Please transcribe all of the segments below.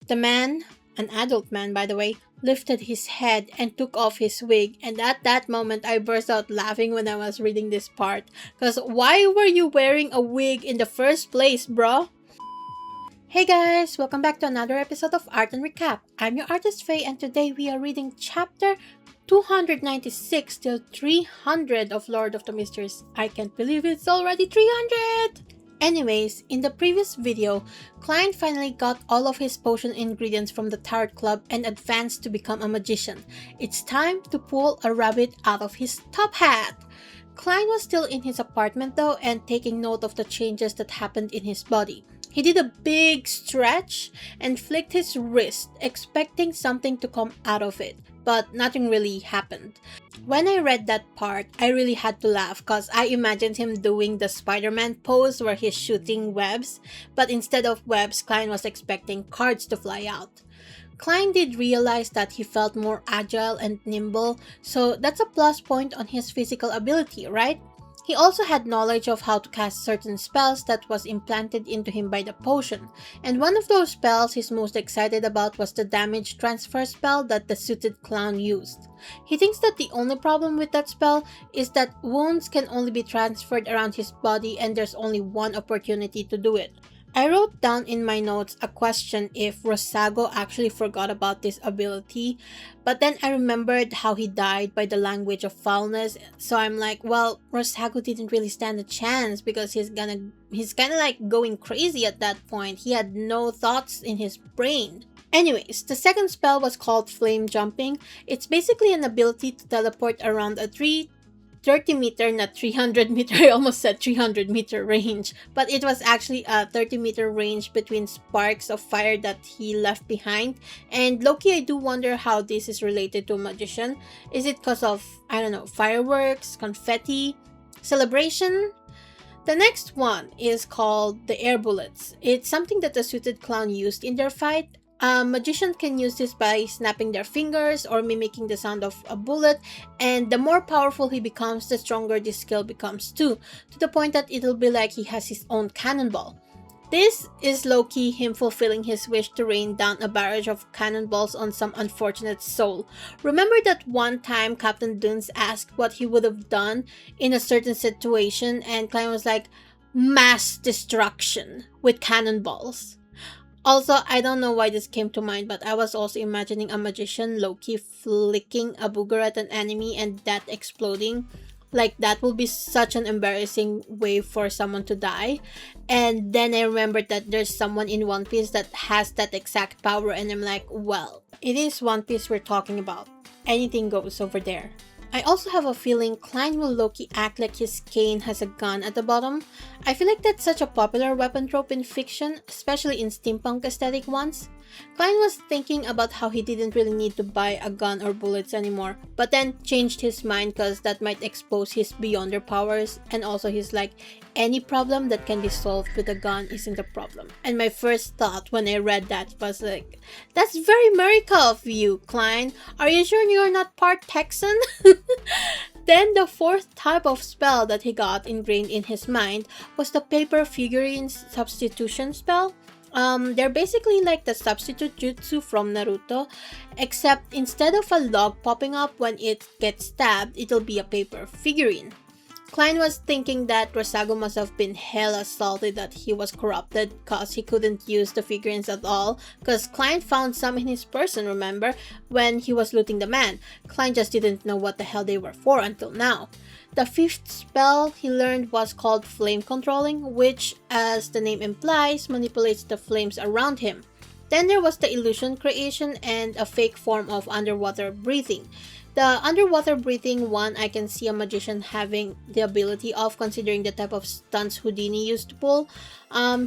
The man, an adult man by the way, lifted his head and took off his wig, and at that moment I burst out laughing when I was reading this part. Cause why were you wearing a wig in the first place, bro? Hey guys, welcome back to another episode of Art and Recap. I'm your artist Faye, and today we are reading chapter 296 till 300 of Lord of the Mysteries. I can't believe it's already 300! Anyways, in the previous video, Klein finally got all of his potion ingredients from the Tarot Club and advanced to become a magician. It's time to pull a rabbit out of his top hat! Klein was still in his apartment though and taking note of the changes that happened in his body. He did a big stretch and flicked his wrist, expecting something to come out of it, but nothing really happened. When I read that part, I really had to laugh cause I imagined him doing the Spider-Man pose where he's shooting webs, but instead of webs, Klein was expecting cards to fly out. Klein did realize that he felt more agile and nimble, so that's a plus point on his physical ability, right? He also had knowledge of how to cast certain spells that was implanted into him by the potion, and one of those spells he's most excited about was the damage transfer spell that the suited clown used. He thinks that the only problem with that spell is that wounds can only be transferred around his body and there's only one opportunity to do it. I wrote down in my notes a question if Rosago actually forgot about this ability, but then I remembered how he died by the language of foulness, so I'm like, well, Rosago didn't really stand a chance because he's kind of like going crazy at that point. He had no thoughts in his brain. Anyways, the second spell was called Flame Jumping. It's basically an ability to teleport around a 30 meter, not 300 meter, I almost said 300 meter range, but it was actually a 30 meter range between sparks of fire that he left behind. And low-key, I do wonder how this is related to a magician. Is it because of, I don't know, fireworks, confetti, celebration? The next one is called the air bullets. It's something that the suited clown used in their fight. A magician can use this by snapping their fingers or mimicking the sound of a bullet, and the more powerful he becomes, the stronger this skill becomes too, to the point that it'll be like he has his own cannonball. This is low-key him fulfilling his wish to rain down a barrage of cannonballs on some unfortunate soul. Remember that one time Captain Dunes asked what he would have done in a certain situation, and Klein was like, mass destruction with cannonballs. Also, I don't know why this came to mind, but I was also imagining a magician low-key flicking a booger at an enemy and that exploding. Like, that would be such an embarrassing way for someone to die. And then I remembered that there's someone in One Piece that has that exact power, and I'm like, well, it is One Piece we're talking about. Anything goes over there. I also have a feeling Klein will low-key act like his cane has a gun at the bottom. I feel like that's such a popular weapon trope in fiction, especially in steampunk aesthetic ones. Klein was thinking about how he didn't really need to buy a gun or bullets anymore, but then changed his mind because that might expose his beyonder powers, and also he's like, any problem that can be solved with a gun isn't a problem. And my first thought when I read that was like, that's very America of you, Klein. Are you sure you're not part Texan? Then the fourth type of spell that he got ingrained in his mind was the paper figurines substitution spell. They're basically like the substitute jutsu from Naruto, except instead of a log popping up when it gets stabbed, it'll be a paper figurine. Klein was thinking that Rosago must have been hella salty that he was corrupted cause he couldn't use the figurines at all, cause Klein found some in his person, remember, when he was looting the man. Klein just didn't know what the hell they were for until now. The fifth spell he learned was called Flame Controlling, which, as the name implies, manipulates the flames around him. Then there was the Illusion Creation and a fake form of underwater breathing. The underwater breathing one I can see a magician having the ability of, considering the type of stunts Houdini used to pull.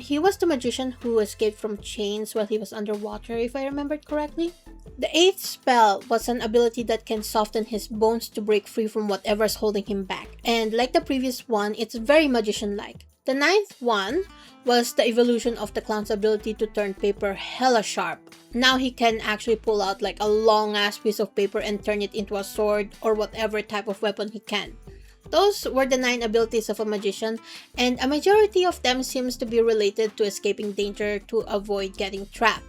He was the magician who escaped from chains while he was underwater, if I remembered correctly. The eighth spell was an ability that can soften his bones to break free from whatever's holding him back. And like the previous one, it's very magician-like. The ninth one was the evolution of the clown's ability to turn paper hella sharp. Now he can actually pull out like a long ass piece of paper and turn it into a sword or whatever type of weapon he can. Those were the 9 abilities of a magician, and a majority of them seems to be related to escaping danger to avoid getting trapped.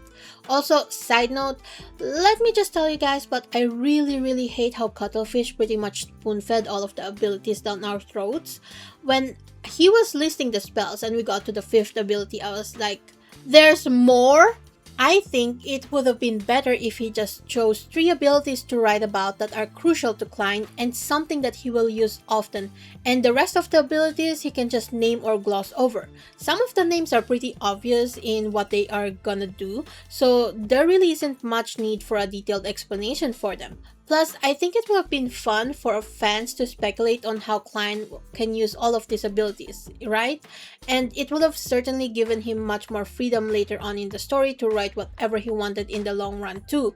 Also, side note, let me just tell you guys, but I really hate how Cuttlefish pretty much spoon-fed all of the abilities down our throats. When he was listing the spells and we got to the 5th ability, I was like, there's more? I think it would have been better if he just chose 3 abilities to write about that are crucial to Klein and something that he will use often, and the rest of the abilities he can just name or gloss over. Some of the names are pretty obvious in what they are gonna do, so there really isn't much need for a detailed explanation for them. Plus, I think it would have been fun for fans to speculate on how Klein can use all of these abilities, right? And it would have certainly given him much more freedom later on in the story to write whatever he wanted in the long run too.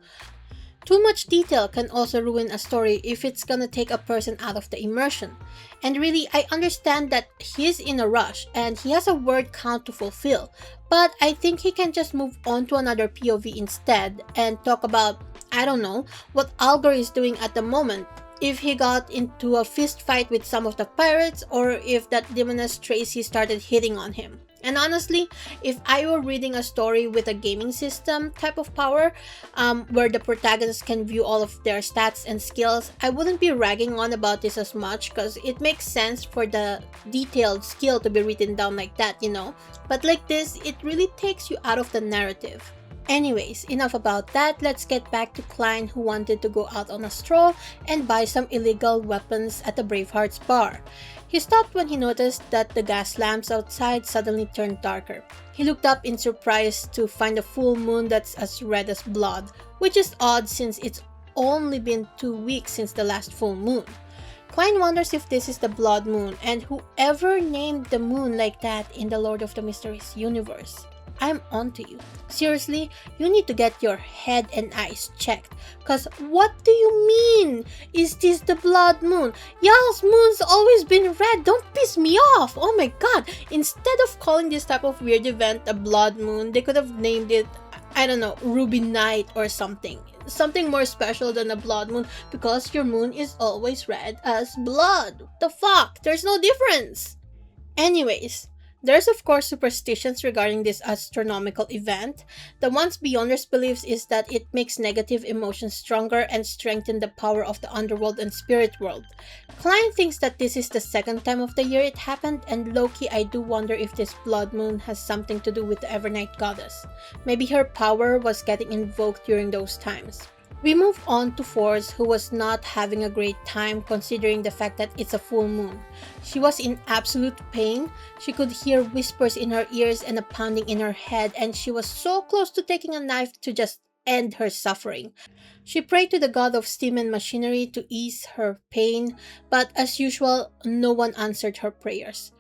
Too much detail can also ruin a story if it's gonna take a person out of the immersion. And really, I understand that he's in a rush and he has a word count to fulfill, but I think he can just move on to another POV instead and talk about, I don't know, what Algor is doing at the moment, if he got into a fist fight with some of the pirates, or if that demoness Tracy started hitting on him. And honestly, if I were reading a story with a gaming system type of power, where the protagonist can view all of their stats and skills, I wouldn't be ragging on about this as much because it makes sense for the detailed skill to be written down like that, you know? But like this, it really takes you out of the narrative. Anyways, enough about that, let's get back to Klein, who wanted to go out on a stroll and buy some illegal weapons at the Bravehearts bar. He stopped when he noticed that the gas lamps outside suddenly turned darker. He looked up in surprise to find a full moon that's as red as blood, which is odd since it's only been 2 weeks since the last full moon. Klein wonders if this is the blood moon, and whoever named the moon like that in the Lord of the Mysteries universe, I'm onto you. Seriously, you need to get your head and eyes checked. Cause what do you mean? Is this the blood moon? Y'all's moon's always been red. Don't piss me off. Oh my god. Instead of calling this type of weird event a blood moon, they could have named it, I don't know, Ruby Night or something. Something more special than a blood moon, because your moon is always red as blood. What the fuck? There's no difference. Anyways, there's of course superstitions regarding this astronomical event. The ones Beyonders believes is that it makes negative emotions stronger and strengthen the power of the underworld and spirit world. Klein thinks that this is the 2nd time of the year it happened, and low-key I do wonder if this blood moon has something to do with the Evernight goddess. Maybe her power was getting invoked during those times. We move on to Force, who was not having a great time considering the fact that it's a full moon. She was in absolute pain. She could hear whispers in her ears and a pounding in her head, and she was so close to taking a knife to just end her suffering. She prayed to the god of steam and machinery to ease her pain, but as usual, no one answered her prayers.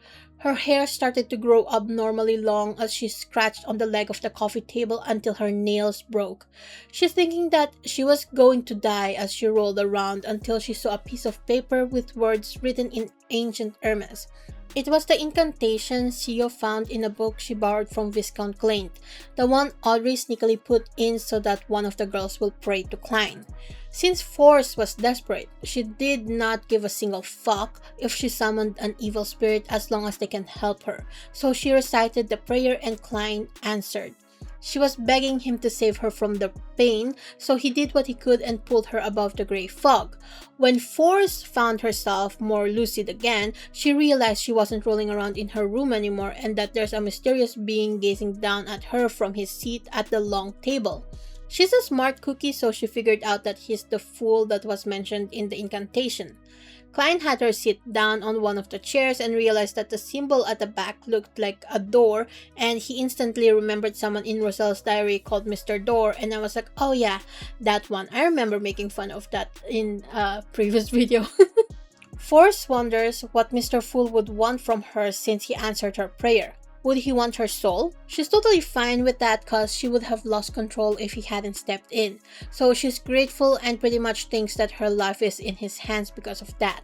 Her hair started to grow abnormally long as she scratched on the leg of the coffee table until her nails broke. She's thinking that she was going to die as she rolled around until she saw a piece of paper with words written in ancient Hermes. It was the incantation Sio found in a book she borrowed from Viscount Klein, the one Audrey sneakily put in so that one of the girls will pray to Klein. Since Force was desperate, she did not give a single fuck if she summoned an evil spirit as long as they can help her, so she recited the prayer and Klein answered. She was begging him to save her from the pain, so he did what he could and pulled her above the grey fog. When Force found herself more lucid again, she realized she wasn't rolling around in her room anymore and that there's a mysterious being gazing down at her from his seat at the long table. She's a smart cookie, so she figured out that he's the fool that was mentioned in the incantation. Klein had her sit down on one of the chairs and realized that the symbol at the back looked like a door, and he instantly remembered someone in Roselle's diary called Mr. Door, and I was like, oh yeah, that one. I remember making fun of that in a previous video. Force wonders what Mr. Fool would want from her since he answered her prayer. Would he want her soul? She's totally fine with that cause she would have lost control if he hadn't stepped in. So she's grateful and pretty much thinks that her life is in his hands because of that.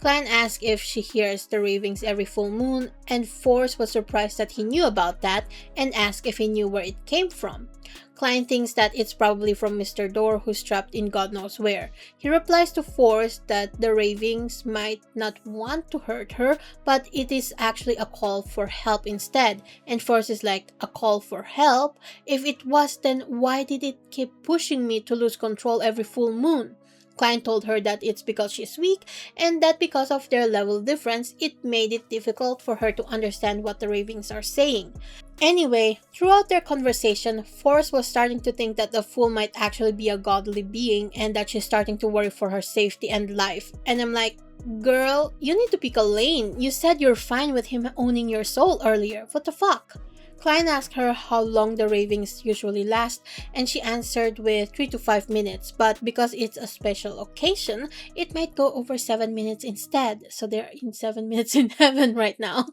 Klein asks if she hears the ravings every full moon, and Force was surprised that he knew about that and asked if he knew where it came from. Klein thinks that it's probably from Mr. Door who's trapped in God knows where. He replies to Force that the ravings might not want to hurt her, but it is actually a call for help instead. And Force is like, a call for help? If it was, then why did it keep pushing me to lose control every full moon? Klein told her that it's because she's weak, and that because of their level difference, it made it difficult for her to understand what the ravings are saying. Anyway, throughout their conversation, Force was starting to think that the fool might actually be a godly being and that she's starting to worry for her safety and life. And I'm like, girl, you need to pick a lane. You said you're fine with him owning your soul earlier. What the fuck? Klein asked her how long the ravings usually last, and she answered with 3 to 5 minutes, but because it's a special occasion, it might go over 7 minutes instead, so they're in 7 minutes in heaven right now.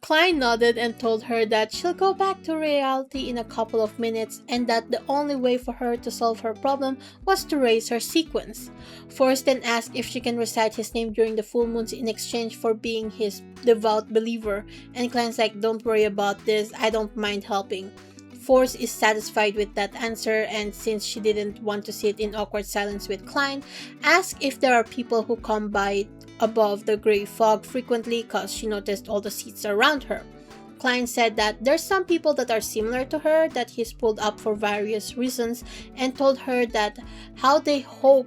Klein nodded and told her that she'll go back to reality in a couple of minutes and that the only way for her to solve her problem was to raise her sequence. Forrest then asked if she can recite his name during the full moons in exchange for being his devout believer, and Klein's like, don't worry about this, I don't mind helping. Force is satisfied with that answer, and since she didn't want to sit in awkward silence with Klein, asked if there are people who come by above the gray fog frequently because she noticed all the seats around her. Klein said that there's some people that are similar to her that he's pulled up for various reasons, and told her that how they hope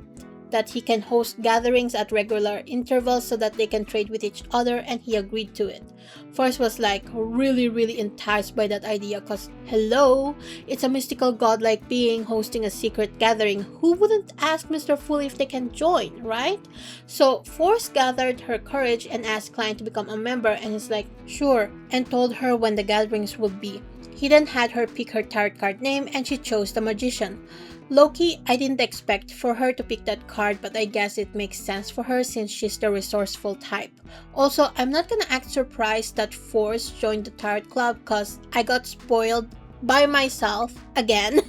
that he can host gatherings at regular intervals so that they can trade with each other, and he agreed to it. Forrest was like really enticed by that idea because hello, it's a mystical godlike being hosting a secret gathering. Who wouldn't ask Mr. Fool if they can join, right? So Forrest gathered her courage and asked Klein to become a member, and he's like, sure, and told her when the gatherings would be. He then had her pick her tarot card name, and she chose the Magician. Loki, I didn't expect for her to pick that card, but I guess it makes sense for her since she's the resourceful type. Also, I'm not gonna act surprised that Force joined the Tarot Club because I got spoiled by myself again.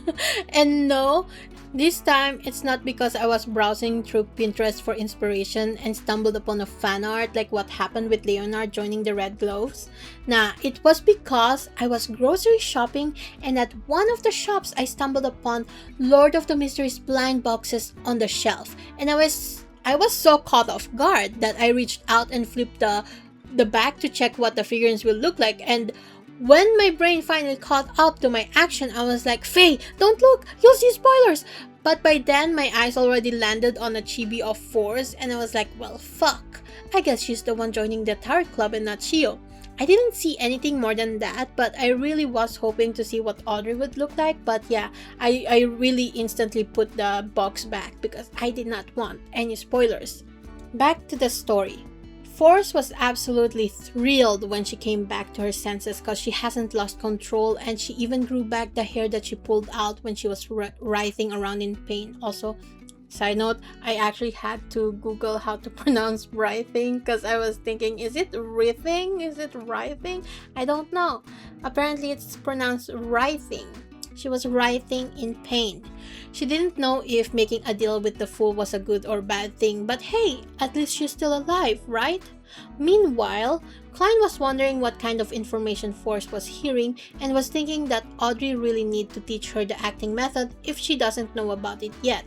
And no, this time it's not because I was browsing through Pinterest for inspiration and stumbled upon a fan art like what happened with Leonard joining the Red Gloves. Nah, it was because I was grocery shopping, and at one of the shops I stumbled upon Lord of the Mysteries blind boxes on the shelf, and I was so caught off guard that I reached out and flipped the back to check what the figurines will look like, and when my brain finally caught up to my action, I was like, Faye, don't look, you'll see spoilers! But by then, my eyes already landed on a chibi of Force, and I was like, well, fuck. I guess she's the one joining the Tarot Club and not Shio. I didn't see anything more than that, but I really was hoping to see what Audrey would look like. But yeah, I really instantly put the box back because I did not want any spoilers. Back to the story. Force was absolutely thrilled when she came back to her senses because she hasn't lost control, and she even grew back the hair that she pulled out when she was writhing around in pain. Also, side note, I actually had to Google how to pronounce writhing because I was thinking, is it writhing? Is it writhing? I don't know. Apparently it's pronounced writhing. She was writhing in pain. She didn't know if making a deal with the fool was a good or bad thing, but hey, at least she's still alive, right? Meanwhile, Klein was wondering what kind of information Force was hearing and was thinking that Audrey really need to teach her the acting method if she doesn't know about it yet.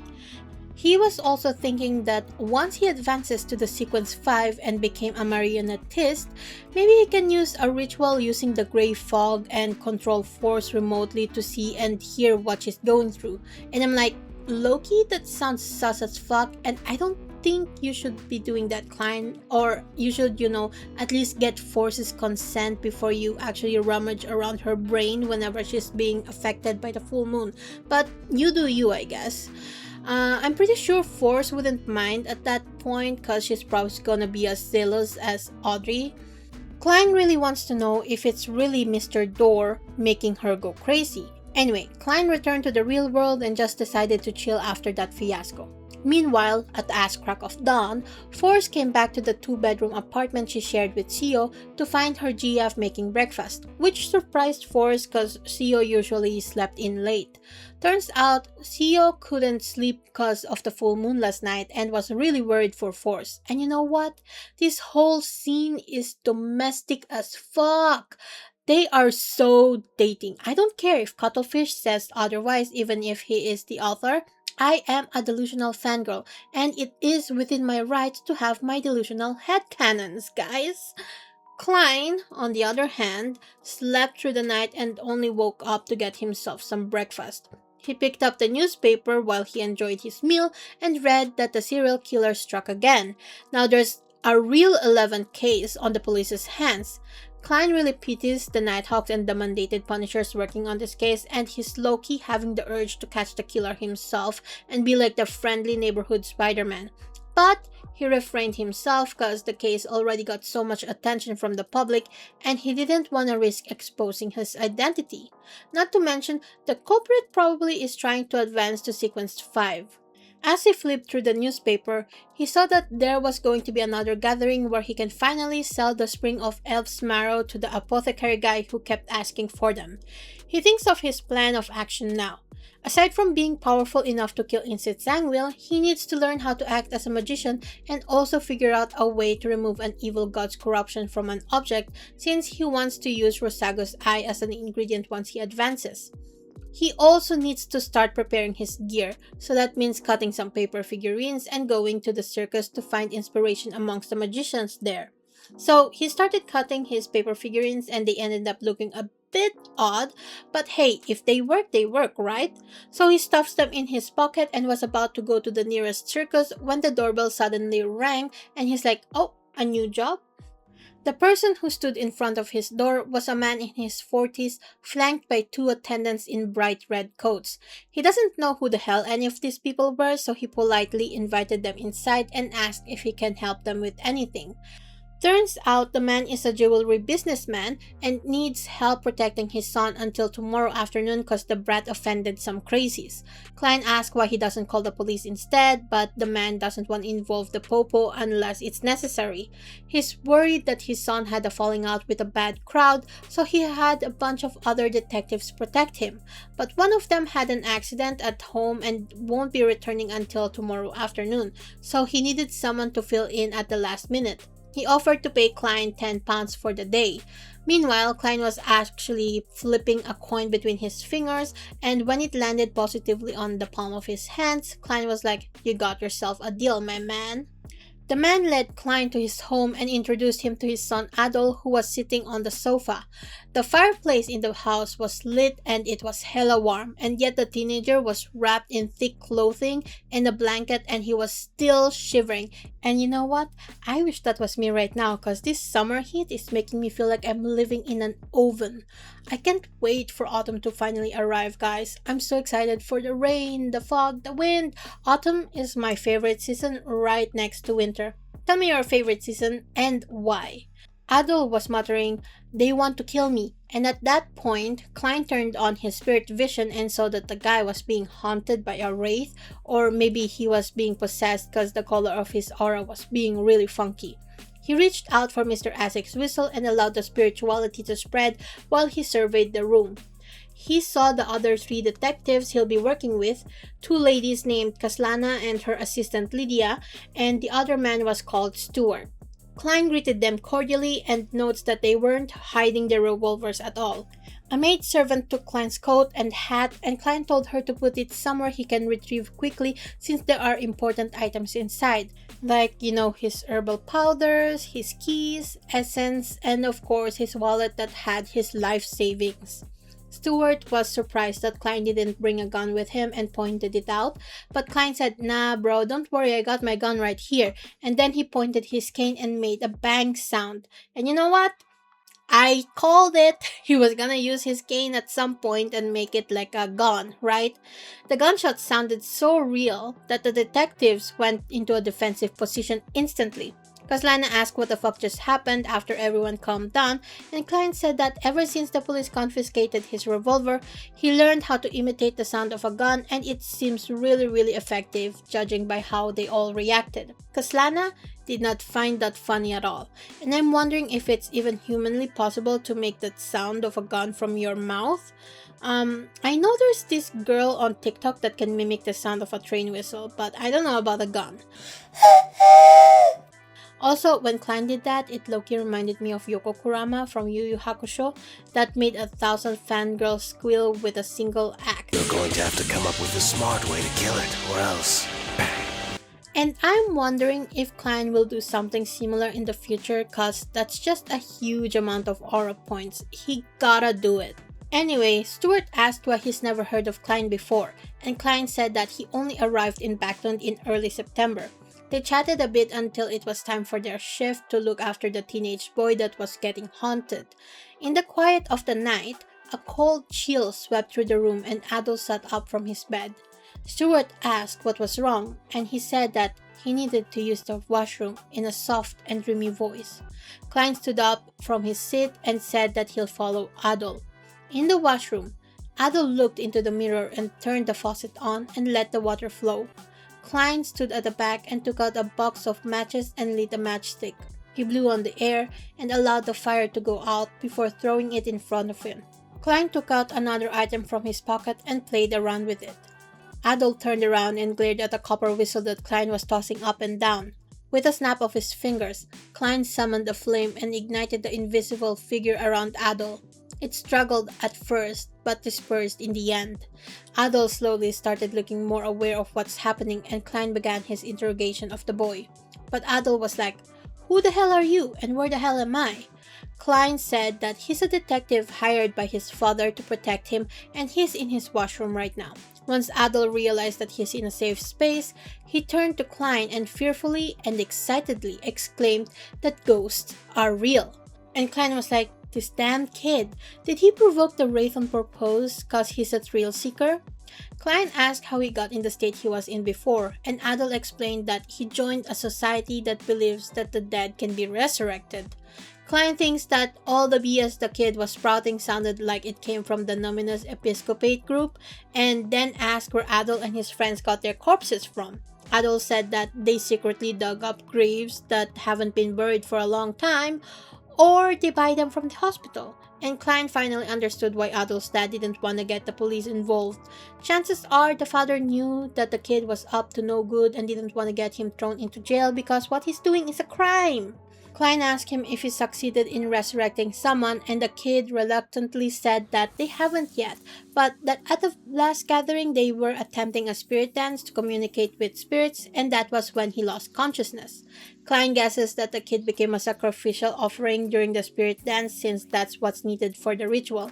He was also thinking that once he advances to the sequence 5 and became a marionettist, maybe he can use a ritual using the gray fog and control Force remotely to see and hear what she's going through. And I'm like, Loki, that sounds sus as fuck, and I don't think you should be doing that, Klein. Or you should, at least get Force's consent before you actually rummage around her brain whenever she's being affected by the full moon. But you do you, I guess. I'm pretty sure Force wouldn't mind at that point because she's probably gonna be as zealous as Audrey. Klein really wants to know if it's really Mr. Door making her go crazy. Anyway, Klein returned to the real world and just decided to chill after that fiasco. Meanwhile, at the ass crack of dawn, Force came back to the 2-bedroom apartment she shared with Sio to find her GF making breakfast, which surprised Force because Sio usually slept in late. Turns out, Sio couldn't sleep because of the full moon last night and was really worried for Force. And you know what? This whole scene is domestic as fuck. They are so dating. I don't care if Cuttlefish says otherwise, even if he is the author. I am a delusional fangirl, and it is within my rights to have my delusional headcanons, guys. Klein, on the other hand, slept through the night and only woke up to get himself some breakfast. He picked up the newspaper while he enjoyed his meal and read that the serial killer struck again. Now there's a real 11 case on the police's hands. Klein really pities the Nighthawks and the mandated Punishers working on this case, and he's low-key having the urge to catch the killer himself and be like the friendly neighborhood Spider-Man. But he refrained himself because the case already got so much attention from the public and he didn't want to risk exposing his identity. Not to mention, the culprit probably is trying to advance to sequence 5. As he flipped through the newspaper, he saw that there was going to be another gathering where he can finally sell the Spring of Elf's marrow to the apothecary guy who kept asking for them. He thinks of his plan of action now. Aside from being powerful enough to kill Incit Zangwill, he needs to learn how to act as a magician and also figure out a way to remove an evil god's corruption from an object since he wants to use Rosago's eye as an ingredient once he advances. He also needs to start preparing his gear, so that means cutting some paper figurines and going to the circus to find inspiration amongst the magicians there. So he started cutting his paper figurines and they ended up looking a bit odd, but hey, if they work, right? So he stuffs them in his pocket and was about to go to the nearest circus when the doorbell suddenly rang and he's like, oh, a new job? The person who stood in front of his door was a man in his 40s, flanked by 2 attendants in bright red coats. He doesn't know who the hell any of these people were, so he politely invited them inside and asked if he can help them with anything. Turns out the man is a jewelry businessman and needs help protecting his son until tomorrow afternoon because the brat offended some crazies. Klein asks why he doesn't call the police instead, but the man doesn't want to involve the popo unless it's necessary. He's worried that his son had a falling out with a bad crowd, so he had a bunch of other detectives protect him. But one of them had an accident at home and won't be returning until tomorrow afternoon, so he needed someone to fill in at the last minute. He offered to pay Klein £10 for the day. Meanwhile, Klein was actually flipping a coin between his fingers, and when it landed positively on the palm of his hands, Klein was like, "You got yourself a deal, my man." The man led Klein to his home and introduced him to his son Adol, who was sitting on the sofa. The fireplace in the house was lit and it was hella warm, and yet the teenager was wrapped in thick clothing and a blanket and he was still shivering. And you know what? I wish that was me right now because this summer heat is making me feel like I'm living in an oven. I can't wait for autumn to finally arrive, guys. I'm so excited for the rain, the fog, the wind. Autumn is my favorite season right next to winter. Tell me your favorite season and why. Adol was muttering, "They want to kill me." And at that point, Klein turned on his spirit vision and saw that the guy was being haunted by a wraith, or maybe he was being possessed because the color of his aura was being really funky. He reached out for Mr. Asik's whistle and allowed the spirituality to spread while he surveyed the room. He saw the other 3 detectives he'll be working with, 2 ladies named Kaslana and her assistant Lydia, and the other man was called Stuart. Klein greeted them cordially and notes that they weren't hiding their revolvers at all. A maidservant took Klein's coat and hat, and Klein told her to put it somewhere he can retrieve quickly since there are important items inside, like, his herbal powders, his keys, essence, and of course his wallet that had his life savings. Stuart was surprised that Klein didn't bring a gun with him and pointed it out, but Klein said, "Nah bro, don't worry, I got my gun right here," and then he pointed his cane and made a bang sound. And you know what? I called it. He was gonna use his cane at some point and make it like a gun, right? The gunshot sounded so real that the detectives went into a defensive position instantly. Kaslana asked what the fuck just happened after everyone calmed down, and Klein said that ever since the police confiscated his revolver, he learned how to imitate the sound of a gun, and it seems really effective judging by how they all reacted. Kaslana did not find that funny at all, and I'm wondering if it's even humanly possible to make that sound of a gun from your mouth. I know there's this girl on TikTok that can mimic the sound of a train whistle, but I don't know about a gun. Also, when Klein did that, it low-key reminded me of Yoko Kurama from Yu Yu Hakusho that made 1,000 fangirls squeal with a single act. You're going to have to come up with a smart way to kill it, or else... And I'm wondering if Klein will do something similar in the future, cause that's just a huge amount of aura points. He gotta do it. Anyway, Stuart asked why he's never heard of Klein before, and Klein said that he only arrived in Backlund in early September. They chatted a bit until it was time for their shift to look after the teenage boy that was getting haunted. In the quiet of the night, a cold chill swept through the room and Adol sat up from his bed. Stuart asked what was wrong, and he said that he needed to use the washroom in a soft and dreamy voice. Klein stood up from his seat and said that he'll follow Adol. In the washroom, Adol looked into the mirror and turned the faucet on and let the water flow. Klein stood at the back and took out a box of matches and lit a matchstick. He blew on the air and allowed the fire to go out before throwing it in front of him. Klein took out another item from his pocket and played around with it. Adol turned around and glared at a copper whistle that Klein was tossing up and down. With a snap of his fingers, Klein summoned a flame and ignited the invisible figure around Adol. It struggled at first, but dispersed in the end. Adol slowly started looking more aware of what's happening and Klein began his interrogation of the boy. But Adol was like, "Who the hell are you and where the hell am I?" Klein said that he's a detective hired by his father to protect him and he's in his washroom right now. Once Adol realized that he's in a safe space, he turned to Klein and fearfully and excitedly exclaimed that ghosts are real. And Klein was like, "This damn kid, did he provoke the wraith on purpose cause he's a thrill seeker?" Klein asked how he got in the state he was in before, and Adol explained that he joined a society that believes that the dead can be resurrected. Klein thinks that all the BS the kid was sprouting sounded like it came from the Nominus Episcopate group, and then asked where Adol and his friends got their corpses from. Adol said that they secretly dug up graves that haven't been buried for a long time, or they buy them from the hospital. And Klein finally understood why Adol's dad didn't want to get the police involved. Chances are the father knew that the kid was up to no good and didn't want to get him thrown into jail because what he's doing is a crime. Klein asked him if he succeeded in resurrecting someone, and the kid reluctantly said that they haven't yet, but that at the last gathering they were attempting a spirit dance to communicate with spirits, and that was when he lost consciousness. Klein guesses that the kid became a sacrificial offering during the spirit dance since that's what's needed for the ritual.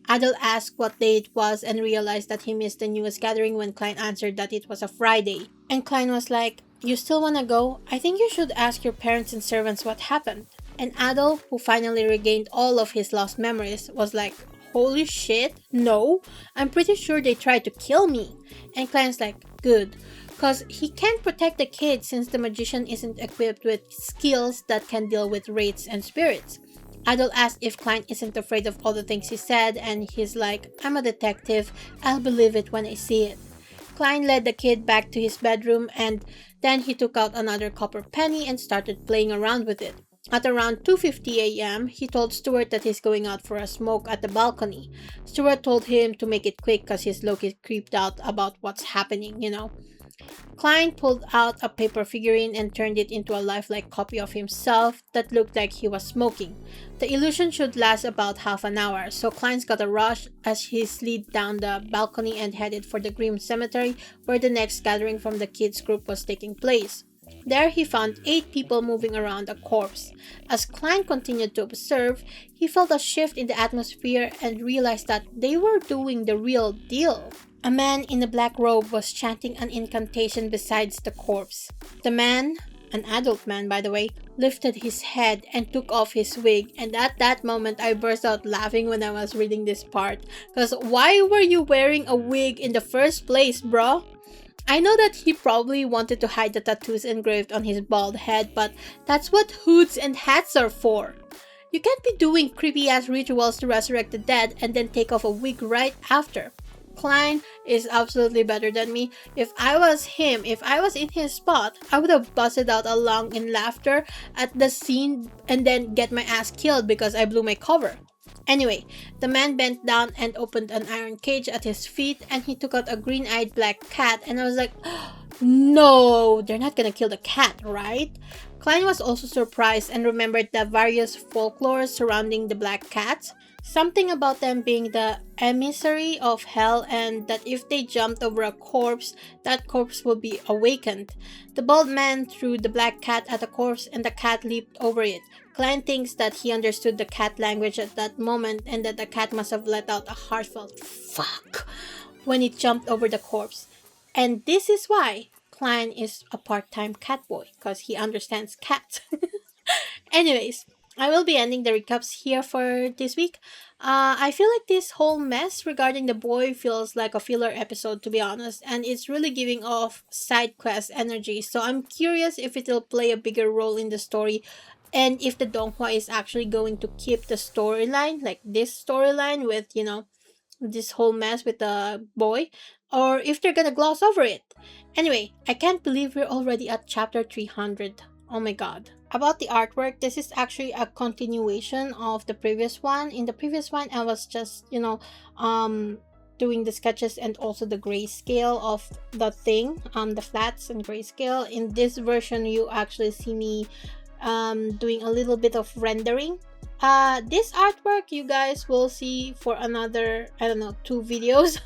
Adol asked what day it was and realized that he missed the newest gathering when Klein answered that it was a Friday. And Klein was like, "You still wanna go? I think you should ask your parents and servants what happened." And Adol, who finally regained all of his lost memories, was like, "Holy shit, no, I'm pretty sure they tried to kill me." And Klein's like, "Good, cause he can't protect the kid since the magician isn't equipped with skills that can deal with wraiths and spirits." Adol asked if Klein isn't afraid of all the things he said, and he's like, "I'm a detective, I'll believe it when I see it." Klein led the kid back to his bedroom and then he took out another copper penny and started playing around with it. At around 2:50 a.m., he told Stuart that he's going out for a smoke at the balcony. Stuart told him to make it quick cause he's low-key creeped out about what's happening, you know. Klein pulled out a paper figurine and turned it into a lifelike copy of himself that looked like he was smoking. The illusion should last about half an hour, so Klein's got a rush as he slid down the balcony and headed for the Grim Cemetery where the next gathering from the kids group was taking place. There he found 8 people moving around a corpse. As Klein continued to observe, he felt a shift in the atmosphere and realized that they were doing the real deal. A man in a black robe was chanting an incantation besides the corpse. The man, an adult man by the way, lifted his head and took off his wig, and at that moment I burst out laughing when I was reading this part. Cause why were you wearing a wig in the first place, bro? I know that he probably wanted to hide the tattoos engraved on his bald head, but that's what hoods and hats are for. You can't be doing creepy ass rituals to resurrect the dead and then take off a wig right after. Klein is absolutely better than me. If I was him, if I was in his spot, I would have busted out along in laughter at the scene and then get my ass killed because I blew my cover. Anyway, the man bent down and opened an iron cage at his feet and he took out a green-eyed black cat and I was like, no, they're not gonna kill the cat, right? Klein was also surprised and remembered the various folklore surrounding the black cats. Something about them being the emissary of hell, and that if they jumped over a corpse, that corpse would be awakened. The bald man threw the black cat at the corpse and the cat leaped over it. Klein thinks that he understood the cat language at that moment and that the cat must have let out a heartfelt fuck when it jumped over the corpse. And this is why Klein is a part-time cat boy, because he understands cats. Anyways, I will be ending the recaps here for this week. I feel like this whole mess regarding the boy feels like a filler episode, to be honest, and it's really giving off side quest energy. So I'm curious if it'll play a bigger role in the story, and if the Donghua is actually going to keep the storyline, like this storyline with, this whole mess with the boy, or if they're gonna gloss over it. Anyway, I can't believe we're already at chapter 300. Oh my god. About the artwork, this is actually a continuation of the previous one. In the previous one, I was just, doing the sketches and also the grayscale of the thing, the flats and grayscale. In this version, you actually see me doing a little bit of rendering. This artwork you guys will see for another, I don't know, 2 videos,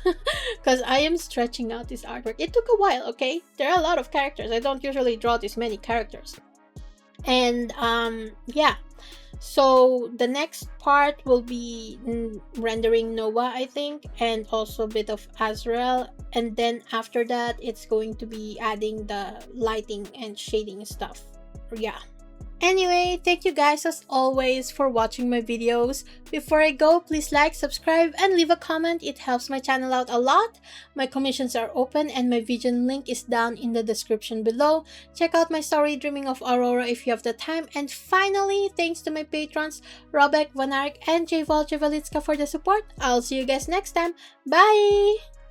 because I am stretching out this artwork. It took a while, okay? There are a lot of characters. I don't usually draw this many characters. And yeah, so the next part will be rendering Noah, I think, and also a bit of Azrael, and then after that it's going to be adding the lighting and shading stuff. Yeah. Anyway, thank you guys as always for watching my videos. Before I go, please like, subscribe, and leave a comment. It helps my channel out a lot. My commissions are open and my Vision link is down in the description below. Check out my story, Dreaming of Aurora, if you have the time. And finally, thanks to my patrons, Robek, Vanarik, and Jval Javalitska for the support. I'll see you guys next time. Bye!